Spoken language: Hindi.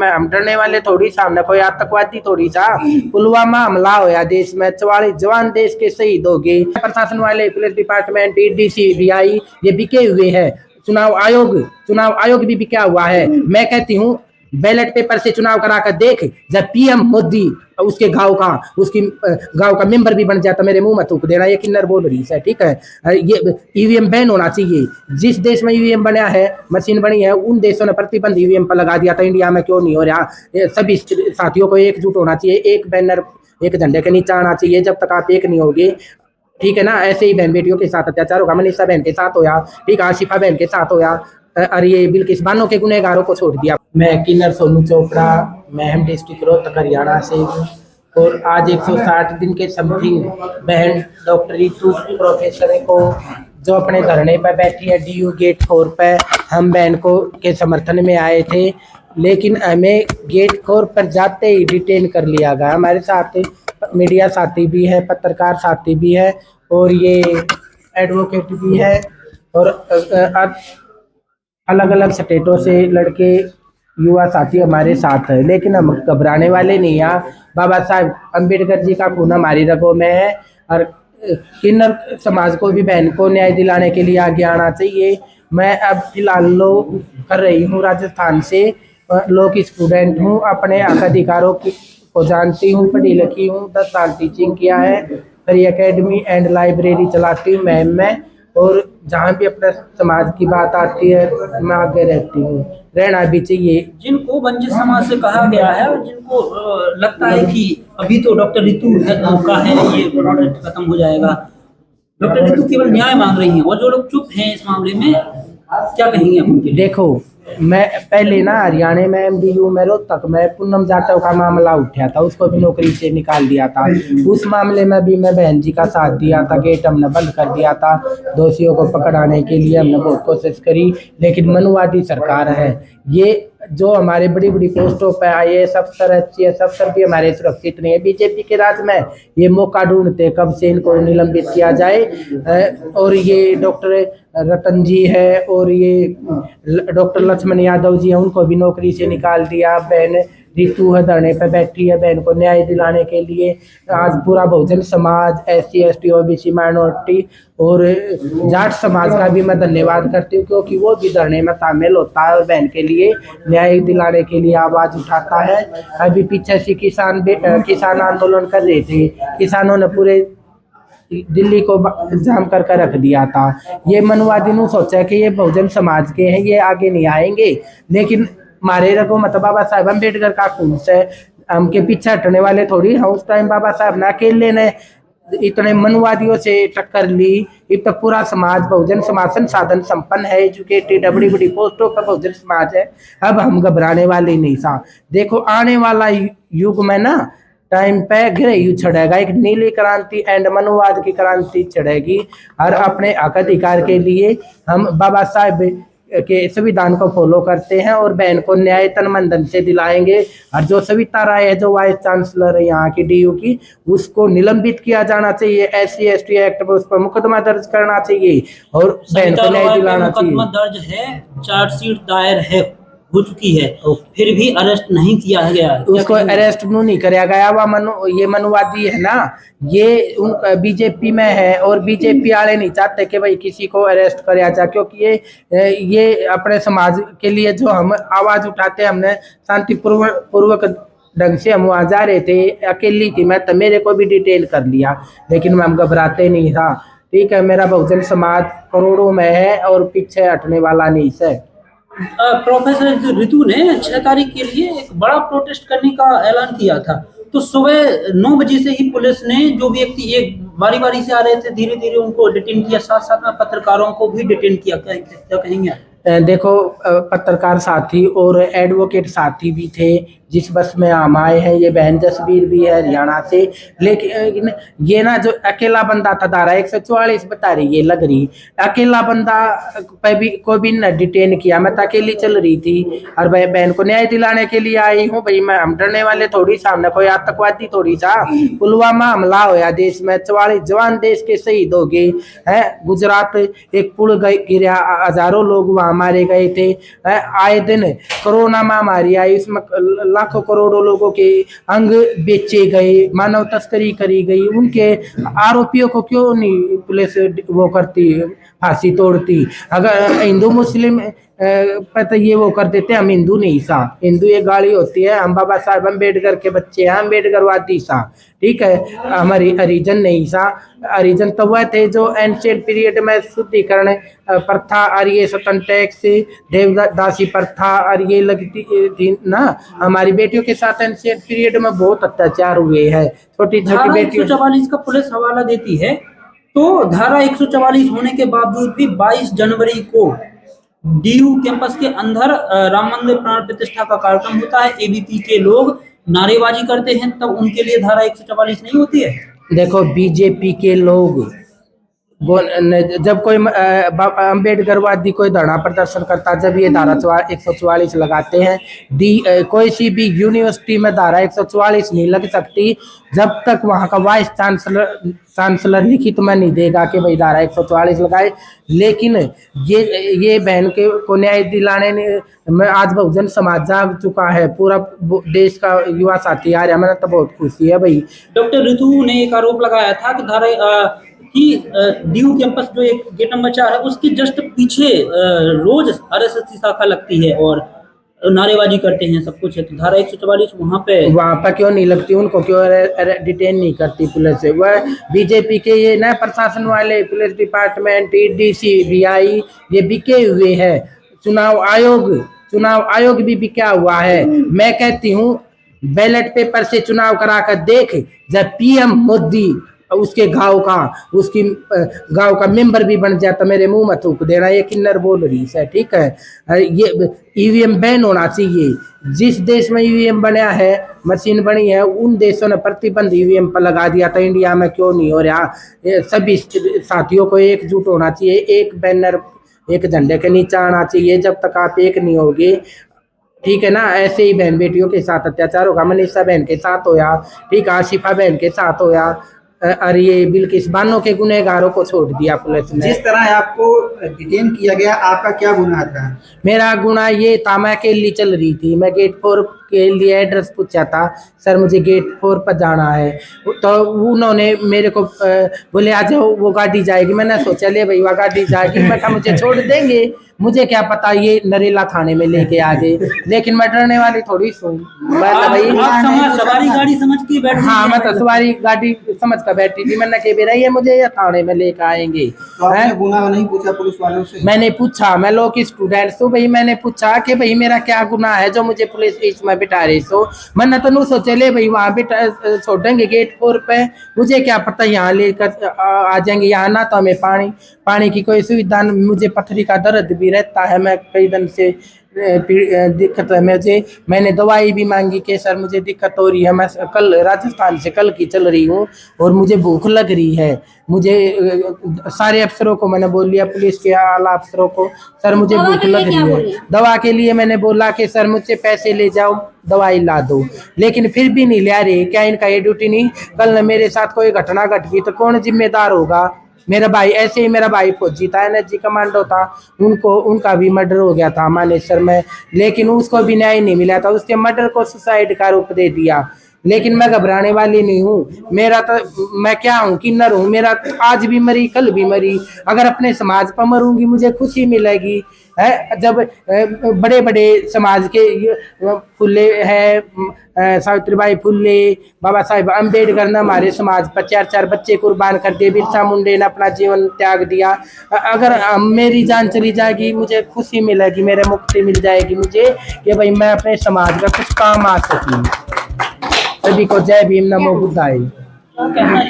में हम डरने वाले थोड़ी सा, हमने कोई आतंकवादी थोड़ी सा। पुलवामा हमला होया देश में, 44 जवान देश के शहीद हो गए। प्रशासन वाले, पुलिस डिपार्टमेंट, ईडी, सीबीआई ये बिके हुए हैं। चुनाव आयोग भी बिका हुआ है। मैं कहती हूँ बैलेट पेपर से चुनाव करा कर देख, जब पीएम मोदी उसके गांव का मेंबर भी बन जाता, मेरे मुंह में थूक देना, ये किन्नर बोल रही है, ठीक है। ये ईवीएम बैन होना चाहिए। जिस देश में ईवीएम बना है, मशीन बनी है, उन देशों ने प्रतिबंध ईवीएम पर लगा दिया था, इंडिया में क्यों नहीं हो रहा? सभी साथियों को एकजुट होना चाहिए, एक बैनर एक झंडे के नीचे आना चाहिए। जब तक आप एक नहीं होगे, ठीक है ना, ऐसे ही बहन बेटियों के साथ अत्याचार होगा। मनीषा बहन के साथ होया, ठीक, आशिफा बहन के साथ होया, और ये बिल्किस बानो के गुनहगारों को छोड़ दिया। मैं किन्नर सोनू चोपड़ा, महम डिस्ट्रिक्ट रोहतक हरियाणा से हूँ। और आज 160 दिन के समथिंग बहन डॉक्टर रितु प्रोफेसर को जो अपने धरने पर बैठी है DU गेट 4 पर, हम बहन को के समर्थन में आए थे, लेकिन हमें गेट 4 पर जाते ही डिटेन कर लिया गया। हमारे साथ मीडिया साथी भी है, पत्रकार साथी भी है, और ये एडवोकेट भी है, और अलग अलग स्टेटों से लड़के युवा साथी हमारे साथ है। लेकिन हम घबराने वाले नहीं हैं। बाबा साहब अम्बेडकर जी का खून हमारी रगों में है, और किन्नर समाज को भी, बहन को न्याय दिलाने के लिए आगे आना चाहिए। मैं अब फिलहाल लो कर रही हूँ राजस्थान से, लॉ की स्टूडेंट हूँ, अपने हक अधिकारों को जानती हूँ, पढ़ी लिखी हूँ, 10 साल टीचिंग किया है, फ्री एकेडमी एंड लाइब्रेरी चलाती हूँ मैम में, और जहाँ भी अपने समाज की बात आती है मैं आगे रहती हूँ, रहना भी चाहिए। जिनको वंचित समाज से कहा गया है और जिनको लगता है कि अभी तो डॉक्टर रितु का है, ये प्रोटेस्ट खत्म हो जाएगा, डॉक्टर रितु केवल न्याय मांग रही हैं, और जो लोग चुप हैं इस मामले में, क्या कहेंगे आप उनके? देखो, मैं पहले ना हरियाणा में MDU में रोहतक में पूनम जाटव का मामला उठा था, उसको भी नौकरी से निकाल दिया था। उस मामले में भी मैं बहन जी का साथ दिया था, गेट हमने बंद कर दिया था। दोषियों को पकड़ाने के लिए हमने बहुत कोशिश करी, लेकिन मनुवादी सरकार है। ये जो हमारे बड़ी बड़ी पोस्टों पर IAS अफसर, HCS अफसर भी हमारे सुरक्षित नहीं है। बीजेपी के राज में ये मौका ढूंढते कब से इनको निलंबित किया जाए। और ये डॉक्टर रतन जी है, और ये डॉक्टर लक्ष्मण यादव जी हैं, उनको भी नौकरी से निकाल दिया। बहन रितु है धरने पर बैठी है, बहन को न्याय दिलाने के लिए। आज पूरा Bahujan Samaj, SC ST OBC minority और जाट समाज का भी मैं धन्यवाद करती हूँ, क्योंकि वो भी धरने में शामिल होता है और बहन के लिए न्याय दिलाने के लिए आवाज उठाता है। अभी पीछे से किसान आंदोलन कर रहे थे, किसानों ने पूरे दिल्ली को जाम कर रख दिया था। ये मनुवादी ने सोचा कि ये बहुजन समाज के हैं, ये आगे नहीं आएंगे, लेकिन हमारे रगों मत बाबा साहब अम्बेडकर का खून से हमके पीछे हटने वाले थोड़ी हैं। उस टाइम बाबा साहब ने अकेले ने इतने मनुवादियों से टक्कर ली। अब तक पूरा समाज बहुजन समाज संसाधन संपन्न है, एजुकेटेड, बड़ी बड़ी पोस्टों पर बहुजन समाज है। अब हम घबराने वाले नहीं सा। देखो आने वाला युग में ना टाइम पे गृह युद्ध छड़ेगा, एक नीली क्रांति एंड मनुवाद की क्रांति छड़ेगी, और अपने हक अधिकार के लिए हम बाबा साहब के संविधान को फॉलो करते हैं और बहन को न्याय तन मन धन से दिलाएंगे। और जो सविता राय है, जो वाइस चांसलर है यहाँ की DU की, उसको निलंबित किया जाना चाहिए। SC ST एक्ट पर उस पर मुकदमा दर्ज करना चाहिए और बहन को न्याय दिलाना चाहिए। मुकदमा दर्ज है, चार्जशीट दायर है, हो चुकी है, फिर भी अरेस्ट नहीं किया गया। उसको अरेस्ट नहीं कराया गया। ये मनुवादी है ना, ये उन बीजेपी में है, और बीजेपी वाले नहीं चाहते कि भाई किसी को अरेस्ट कराया जाए, क्योंकि ये अपने समाज के लिए जो हम आवाज उठाते, हमने शांतिपूर्वक ढंग से हम वहाँ जा रहे थे, अकेली थी मैं, तो मेरे को भी डिटेन कर लिया, लेकिन हम घबराते नहीं था। ठीक है, मेरा बहुजन समाज करोड़ों में है और पीछे हटने वाला नहीं है। प्रोफेसर रितु ने 6 तारीख के लिए एक बड़ा प्रोटेस्ट करने का ऐलान किया था, तो सुबह 9 बजे से ही पुलिस ने जो व्यक्ति एक बारी बारी से आ रहे थे, धीरे धीरे उनको डिटेन किया, साथ साथ में पत्रकारों को भी डिटेन किया। क्या कहेंगे? देखो, पत्रकार साथी और एडवोकेट साथी भी थे, जिस बस में हम आए हैं। ये बहन जसबीर भी है हरियाणा से। लेकिन ये ना जो अकेला बंदा था, धारा 144 बता रही ये लग रही, अकेला बंदा पे भी को भी न डिटेन किया। मैं तो अकेली चल रही थी और बहन को न्याय दिलाने के लिए आई हूँ भाई। मैं हम डरने वाले थोड़ी सामने कोई आतंकवादी थोड़ी सा। पुलवामा हमला होया देश में, 44 जवान देश के शहीद हो गए हैं। गुजरात एक पुल गिरा, हजारों लोग वहां मारे गए थे। आए दिन कोरोना महामारी आई, इसमें लाखों करोड़ों लोगों के अंग बेचे गए, मानव तस्करी करी गई। उनके आरोपियों को क्यों नहीं पुलिस वो करती, फांसी तोड़ती? अगर हिंदू मुस्लिम पता ये वो कर देते, हम हिंदू नहीं सा, हिंदू ये गाली होती है। हम बाबा साहब अम्बेडकर के बच्चे हैं, अम्बेडकरवादी सा, ठीक है। हमारी हरिजन नहीं सा। हरिजन तो वह थे जो एंशिएंट पीरियड में शुद्धिकरण प्रथा और ये सतन टैक्स, देवदासी प्रथा और ये लगती थी ना। हमारी बेटियों के साथ एंशिएंट पीरियड में बहुत अत्याचार हुए हैं, छोटी छोटी धारा बेटियों। 144 का पुलिस हवाला देती है, तो धारा 144 होने के बावजूद भी 22 जनवरी को डीयू कैंपस के अंदर राम मंदिर प्राण प्रतिष्ठा का कार्यक्रम होता है। एबीपी के लोग नारेबाजी करते हैं, तब उनके लिए धारा 144 नहीं होती है। देखो बीजेपी के लोग जब कोई अम्बेडकरवादी कोई धरना प्रदर्शन करता, जब ये धारा 144 लगाते हैं। कोई सी भी यूनिवर्सिटी में धारा 144 नहीं लग सकती जब तक वहाँ का वाइस चांसलर लिखित में नहीं देगा कि भाई धारा 144 लगाए। लेकिन ये बहन के को न्याय दिलाने में आज बहुजन समाज जाग चुका है, पूरा देश का युवा साथी आ रहा है। मैंने तो बहुत खुशी है भाई। डॉक्टर ऋतु ने एक आरोप लगाया था कि डीयू कैंपस जो एक गेट नंबर 4 है उसके जस्ट पीछे रोज आरएसएस की शाखा लगती है और नारेबाजी करते हैं, सब कुछ है। तो धारा 144 वहाँ पे क्यों नहीं लगती? उनको क्यों डिटेन नहीं करती पुलिस? वह बीजेपी के ये नए प्रशासन वाले पुलिस डिपार्टमेंट, ईडीसी, बीआई ये बिके हुए हैं। चुनाव आयोग भी बिका हुआ है। मैं कहती हूँ बैलेट पेपर से चुनाव कराकर देख, जब पीएम मोदी उसके उसकी गांव का मेंबर भी बन जाता, मेरे मुंह में थूक देना। ये किन्नर बोल रही है, ठीक है। ये ईवीएम बैन होना चाहिए। जिस देश में ईवीएम बना है, मशीन बनी है, उन देशों ने प्रतिबंध ईवीएम पर लगा दिया था। इंडिया में क्यों नहीं हो रहा? सभी साथियों को एकजुट होना चाहिए, एक बैनर एक झंडे के नीचे आना चाहिए। जब तक आप एक नहीं होगे, ठीक है ना, ऐसे ही बहन बेटियों के साथ अत्याचार होगा। मनीषा बहन के साथ होया, ठीक है, आशिफा बहन के साथ होया। अरे ये बिल्किस बानो के गुनहगारों को छोड़ दिया पुलिस ने। जिस तरह आपको डिटेन किया गया, आपका क्या गुनाह था? मेरा गुनाह ये था, मैं अकेली चल रही थी। मैं गेट 4 के लिए एड्रेस पूछा था, सर मुझे गेट 4 पर जाना है। तो उन्होंने मेरे को बोले आ जाओ, वो गाड़ी जाएगी। मैंने सोचा ले भाई वह गाड़ी जाएगी, मैं कहा मुझे छोड़ देंगे, मुझे क्या पता ये नरेला थाने में लेके आ गए। लेकिन मैं डरने वाली थोड़ी सू। मैं तो भाई सवारी गाड़ी समझ के बैठ। हाँ, मैं तो सवारी गाड़ी समझ कर बैठी थी। मैंने कह रही है मुझे ये थाने में लेकर आएंगे। तो आपने गुनाह नहीं पूछा पुलिस वालों से? मैंने पूछा, मैं लॉ की स्टूडेंट हूँ भाई। मैंने पूछा कि भाई मेरा क्या गुनाह है जो मुझे पुलिस इसमें बिठा रही सो। मैंने तो नहीं सोचे ले भाई वहाँ बिठा छोड़ेंगे गेट 4 पे, मुझे क्या पता यहाँ लेकर आ जाएंगे। यहाँ ना तो हमें पानी की कोई सुविधा, मुझे पथरी का दर्द भी रहता है। मैं कई दिन से दिक्कत है मुझे। मैंने दवाई भी मांगी कि सर मुझे दिक्कत हो रही है, मैं कल राजस्थान से कल की चल रही हूँ और मुझे भूख लग रही है। मुझे सारे अफसरों को मैंने बोल लिया, पुलिस के आला अफसरों को, सर मुझे भूख लग रही है। दवा के लिए मैंने बोला कि सर मुझसे पैसे ले जाओ, दवाई ला दो, लेकिन फिर भी नहीं ले रहे। क्या इनका ये ड्यूटी नहीं? कल मेरे साथ कोई घटना घट गई तो कौन जिम्मेदार होगा? मेरा भाई, ऐसे ही मेरा भाई फौजी था, एनर्जी कमांडो था, उनका भी मर्डर हो गया था मानेसर में, लेकिन उसको भी न्याय नहीं मिला था। उसके मर्डर को सुसाइड का रूप दे दिया। लेकिन मैं घबराने वाली नहीं हूँ। मेरा तो मैं क्या हूँ, किन्नर हूँ। मेरा आज भी मरी कल भी मरी, अगर अपने समाज पर मरूंगी मुझे खुशी मिलेगी। है जब बड़े बड़े समाज के फुल्ले है, सावित्रीबाई फुल्ले, बाबा साहेब अम्बेडकर ने हमारे समाज पर 4 बच्चे कुर्बान कर दिए, बिरसा मुंडे ने अपना जीवन त्याग दिया। अगर मेरी जान चली जाएगी मुझे खुशी मिलेगी, मेरे मुक्ति मिल जाएगी मुझे कि भाई मैं अपने समाज का कुछ काम आ सकी। सभी को जय भीम, नमो बुद्धाय।